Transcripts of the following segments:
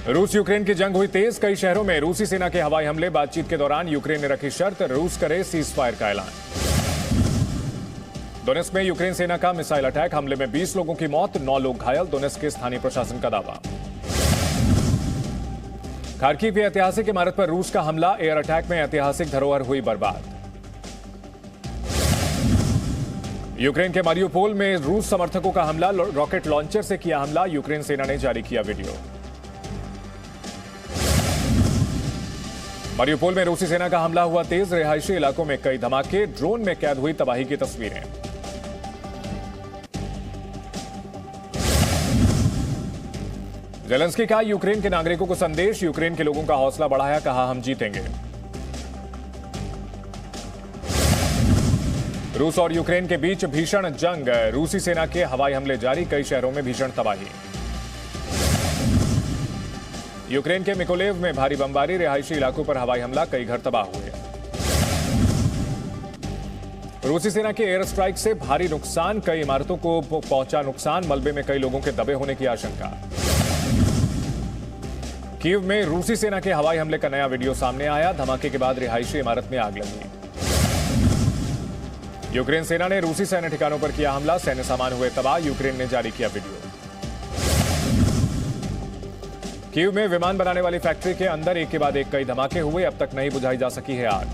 रूस यूक्रेन की जंग हुई तेज। कई शहरों में रूसी सेना के हवाई हमले। बातचीत के दौरान यूक्रेन ने रखी शर्त, रूस करे सीज फायर का ऐलान। दोनेस्क में यूक्रेन सेना का मिसाइल अटैक, हमले में 20 लोगों की मौत, 9 लोग घायल। दोनेस्क के स्थानीय प्रशासन का दावा। खार्किव की ऐतिहासिक इमारत पर रूस का हमला, एयर अटैक में ऐतिहासिक धरोहर हुई बर्बाद। यूक्रेन के मारियुपोल में रूस समर्थकों का हमला, रॉकेट लॉन्चर से किया हमला। यूक्रेन सेना ने जारी किया वीडियो। मारियुपोल में रूसी सेना का हमला हुआ तेज, रिहायशी इलाकों में कई धमाके, ड्रोन में कैद हुई तबाही की तस्वीरें। ज़ेलेंस्की का यूक्रेन के नागरिकों को संदेश, यूक्रेन के लोगों का हौसला बढ़ाया, कहा हम जीतेंगे। रूस और यूक्रेन के बीच भीषण जंग, रूसी सेना के हवाई हमले जारी, कई शहरों में भीषण तबाही। यूक्रेन के मिकोलेव में भारी बमबारी, रिहायशी इलाकों पर हवाई हमला, कई घर तबाह हुए। रूसी सेना के एयर स्ट्राइक से भारी नुकसान, कई इमारतों को पहुंचा नुकसान, मलबे में कई लोगों के दबे होने की आशंका। कीव में रूसी सेना के हवाई हमले का नया वीडियो सामने आया, धमाके के बाद रिहायशी इमारत में आग लगी। यूक्रेन सेना ने रूसी सैन्य ठिकानों पर किया हमला, सैन्य सामान हुए तबाह, यूक्रेन ने जारी किया वीडियो। कीव में विमान बनाने वाली फैक्ट्री के अंदर एक के बाद एक कई धमाके हुए, अब तक नहीं बुझाई जा सकी है आग।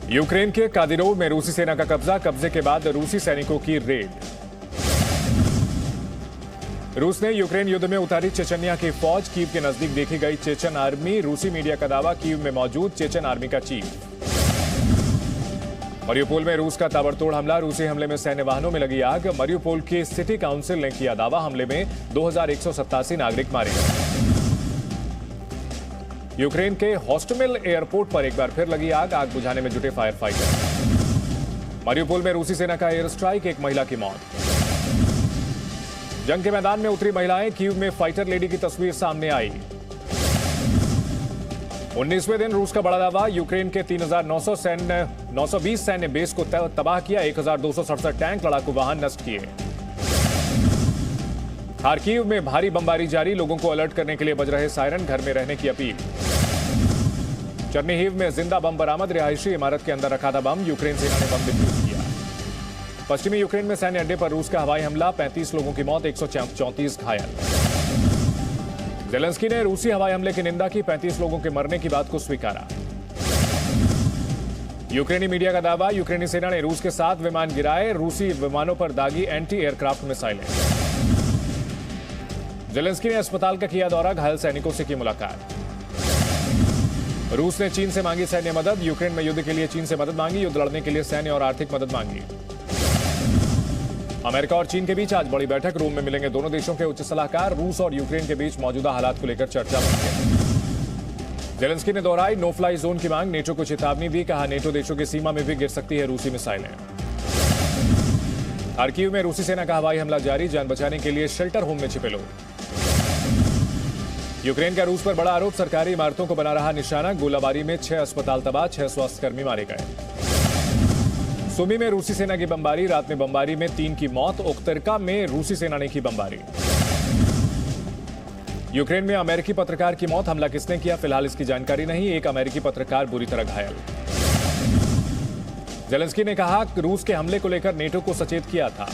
यूक्रेन के कादिरोव में रूसी सेना का कब्जा, कब्जे के बाद रूसी सैनिकों की रेड। रूस ने यूक्रेन युद्ध में उतारी चेचन्या की फौज, कीव के नजदीक देखी गई चेचन आर्मी, रूसी मीडिया का दावा, कीव में मौजूद चेचन आर्मी का चीफ। मारियुपोल में रूस का ताबड़तोड़ हमला, रूसी हमले में सैन्य वाहनों में लगी आग, मारियुपोल की सिटी काउंसिल ने किया दावा, हमले में 2187 नागरिक मारे। यूक्रेन के हॉस्टमिल एयरपोर्ट पर एक बार फिर लगी आग, आग बुझाने में जुटे फायर फाइटर। मारियुपोल में रूसी सेना का एयर स्ट्राइक, एक महिला की मौत। जंग के मैदान में उतरी महिलाएं, कीव में फाइटर लेडी की तस्वीर सामने आई। 19वें दिन रूस का बड़ा दावा, यूक्रेन के 920 सैन्य बेस को तबाह किया, 1267 टैंक, लड़ाकू वाहन नष्ट किए। खार्किव में भारी बमबारी जारी, लोगों को अलर्ट करने के लिए बज रहे सायरन, घर में रहने की अपील। चर्निहिव में जिंदा बम बरामद, रिहायशी इमारत के अंदर रखा था बम, यूक्रेन सेना ने बम डिफ्यूज किया। पश्चिमी यूक्रेन में सैन्य अड्डे पर रूस का हवाई हमला, 35 लोगों की मौत, 134 घायल। ज़ेलेंस्की ने रूसी हवाई हमले की निंदा की, 35 लोगों के मरने की बात को स्वीकारा। यूक्रेनी मीडिया का दावा, यूक्रेनी सेना ने रूस के 7 विमान गिराए, रूसी विमानों पर दागी एंटी एयरक्राफ्ट मिसाइलें। ज़ेलेंस्की ने अस्पताल का किया दौरा, घायल सैनिकों से की मुलाकात। रूस ने चीन से मांगी सैन्य मदद, यूक्रेन में युद्ध के लिए चीन से मदद मांगी, युद्ध लड़ने के लिए सैन्य और आर्थिक मदद मांगी। अमेरिका और चीन के बीच आज बड़ी बैठक, रोम में मिलेंगे दोनों देशों के उच्च सलाहकार, रूस और यूक्रेन के बीच मौजूदा हालात को लेकर चर्चा होगी। ज़ेलेंस्की ने दोहराई नो फ्लाई जोन की मांग, नेटो को चेतावनी दी, कहा नेटो देशों की सीमा में भी गिर सकती है रूसी मिसाइलें। खार्किव में रूसी सेना का हवाई हमला जारी, जान बचाने के लिए शेल्टर होम में छिपे लोग। यूक्रेन का रूस पर बड़ा आरोप, सरकारी इमारतों को बना रहा निशाना, गोलाबारी में 6 अस्पताल तबाह, 6 स्वास्थ्यकर्मी मारे गए। सुमी में रूसी सेना की बमबारी, रात में बमबारी में 3 की मौत, ओख्तरका में रूसी सेना ने की बमबारी। यूक्रेन में अमेरिकी पत्रकार की मौत, हमला किसने किया फिलहाल इसकी जानकारी नहीं, एक अमेरिकी पत्रकार बुरी तरह घायल। ज़ेलेंस्की ने कहा रूस के हमले को लेकर नेटो को सचेत किया था।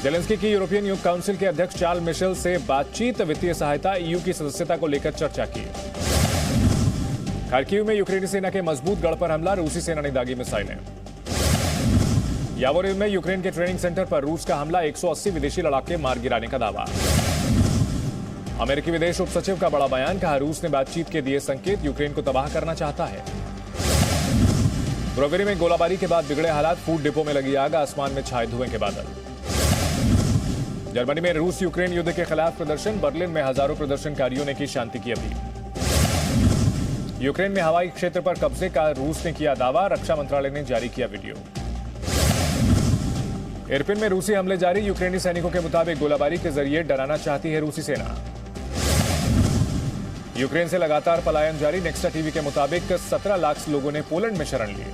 ज़ेलेंस्की की यूरोपियन यूथ काउंसिल के अध्यक्ष चार्ल्स मिशेल से बातचीत, वित्तीय सहायता, ईयू की सदस्यता को लेकर चर्चा की। खार्किव में यूक्रेनी सेना के मजबूत गढ़ पर हमला, रूसी सेना ने दागी मिसाइलें। यावोरिव में यूक्रेन के ट्रेनिंग सेंटर पर रूस का हमला, 180 विदेशी लड़ाके मार गिराने का दावा। अमेरिकी विदेश उप सचिव का बड़ा बयान, कहा रूस ने बातचीत के दिए संकेत, यूक्रेन को तबाह करना चाहता है। ब्रोवेरी में गोलाबारी के बाद बिगड़े हालात, फूड डिपो में लगी आग, आसमान में छाए धुएं के बादल। जर्मनी में रूस यूक्रेन युद्ध के खिलाफ प्रदर्शन, बर्लिन में हजारों प्रदर्शनकारियों ने की शांति की अपील। यूक्रेन में हवाई क्षेत्र पर कब्जे का रूस ने किया दावा, रक्षा मंत्रालय ने जारी किया वीडियो। इरपिन में रूसी हमले जारी, यूक्रेनी सैनिकों के मुताबिक गोलाबारी के जरिए डराना चाहती है रूसी सेना। यूक्रेन से लगातार पलायन जारी, नेक्स्टा टीवी के मुताबिक 17 लाख लोगों ने पोलैंड में शरण ली।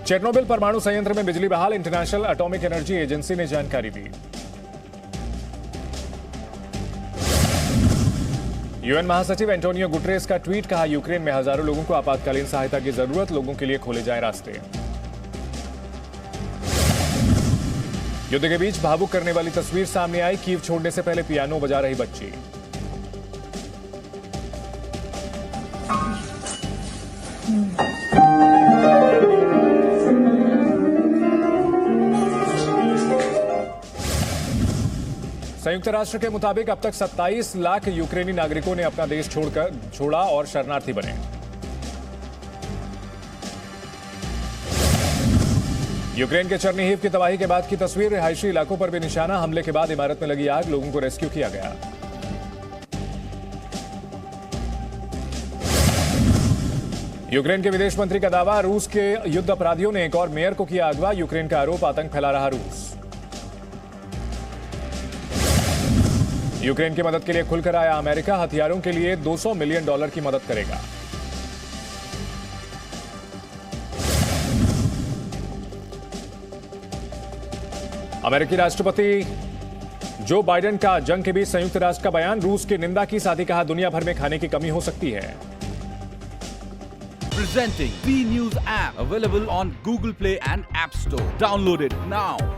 चेरनोबिल परमाणु संयंत्र में बिजली बहाल, इंटरनेशनल एटॉमिक एनर्जी एजेंसी ने जानकारी दी। यूएन महासचिव एंटोनियो गुटरेस का ट्वीट, कहा यूक्रेन में हजारों लोगों को आपातकालीन सहायता की जरूरत, लोगों के लिए खोले जाएं रास्ते। युद्ध के बीच भावुक करने वाली तस्वीर सामने आई, कीव छोड़ने से पहले पियानो बजा रही बच्ची। संयुक्त राष्ट्र के मुताबिक अब तक 27 लाख यूक्रेनी नागरिकों ने अपना देश छोड़ा और शरणार्थी बने। यूक्रेन के चर्निहिव की तबाही के बाद की तस्वीर, रिहायशी इलाकों पर भी निशाना, हमले के बाद इमारत में लगी आग, लोगों को रेस्क्यू किया गया। यूक्रेन के विदेश मंत्री का दावा, रूस के युद्ध अपराधियों ने एक और मेयर को किया अगवा, यूक्रेन का आरोप, आतंक फैला रहा रूस। यूक्रेन की मदद के लिए खुलकर आया अमेरिका, हथियारों के लिए $200 मिलियन की मदद करेगा। अमेरिकी राष्ट्रपति जो बाइडेन का जंग के बीच संयुक्त राष्ट्र का बयान, रूस की निंदा की, साथ ही कहा दुनिया भर में खाने की कमी हो सकती है। Presenting B News app, available on Google Play and App Store. Download it now.